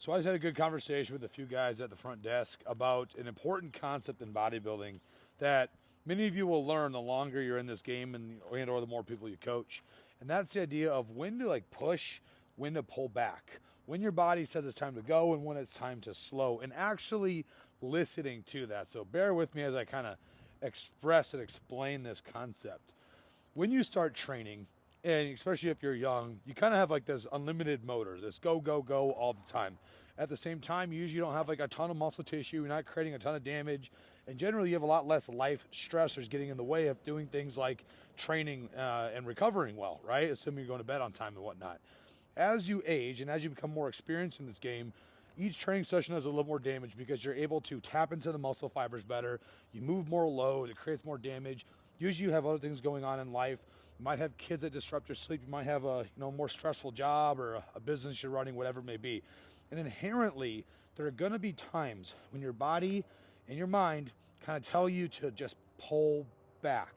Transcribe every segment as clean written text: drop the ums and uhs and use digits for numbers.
So I just had a good conversation with a few guys at the front desk about an important concept in bodybuilding that many of you will learn the longer you're in this game and or the more people you coach. And that's the idea of when to push, when to pull back, when your body says it's time to go and when it's time to slow, and actually listening to that. So bear with me as I kind of express and explain this concept. When you start training, and especially if you're young, you kind of have this unlimited motor, this go, go, go all the time. At the same time, you usually don't have a ton of muscle tissue, you're not creating a ton of damage, and generally you have a lot less life stressors getting in the way of doing things like training and recovering well, right? Assuming you're going to bed on time and whatnot. As you age and as you become more experienced in this game, each training session has a little more damage because you're able to tap into the muscle fibers better. You move more load, it creates more damage. Usually you have other things going on in life. You might have kids that disrupt your sleep. You might have a more stressful job or a business you're running, whatever it may be. And inherently, there are going to be times when your body and your mind kind of tell you to just pull back.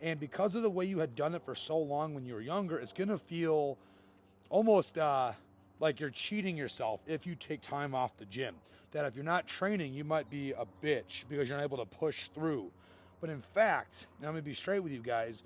And because of the way you had done it for so long when you were younger, it's going to feel almost like you're cheating yourself if you take time off the gym. That if you're not training, you might be a bitch because you're not able to push through. But in fact, and I'm going to be straight with you guys,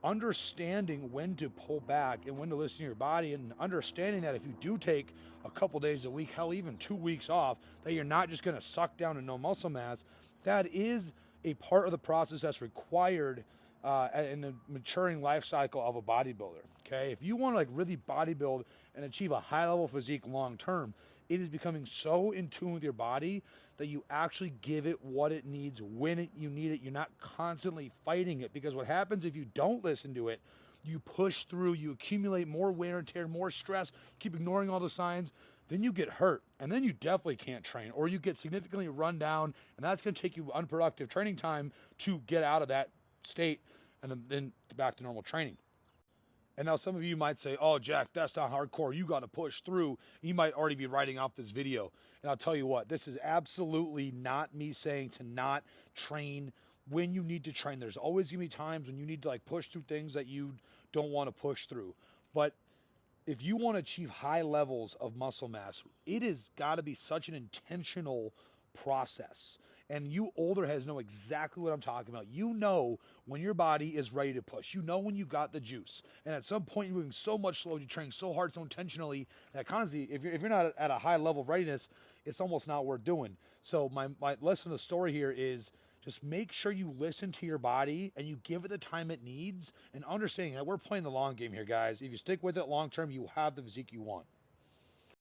understanding when to pull back and when to listen to your body, and understanding that if you do take a couple days a week, hell, even 2 weeks off, that you're not just going to suck down to no muscle mass, that is a part of the process that's required in the maturing life cycle of a bodybuilder. Okay, if you want to really bodybuild and achieve a high level physique long term, it is becoming so in tune with your body that you actually give it what it needs when you need it. You're not constantly fighting it, because what happens if you don't listen to it, you push through, you accumulate more wear and tear, more stress, keep ignoring all the signs, then you get hurt, and then you definitely can't train, or you get significantly run down, and that's going to take you unproductive training time to get out of that state and then back to normal training. And now some of you might say, oh, Jack, that's not hardcore. You got to push through. You might already be writing off this video. And I'll tell you what, this is absolutely not me saying to not train when you need to train. There's always going to be times when you need to push through things that you don't want to push through. But if you want to achieve high levels of muscle mass, it has got to be such an intentional process. And you older heads know exactly what I'm talking about. You know when your body is ready to push. You know when you got the juice. And at some point, you're moving so much slow, you're training so hard, so intentionally, that constantly, if you're not at a high level of readiness, it's almost not worth doing. So my lesson of the story here is just make sure you listen to your body and you give it the time it needs, and understanding that we're playing the long game here, guys. If you stick with it long term, you have the physique you want.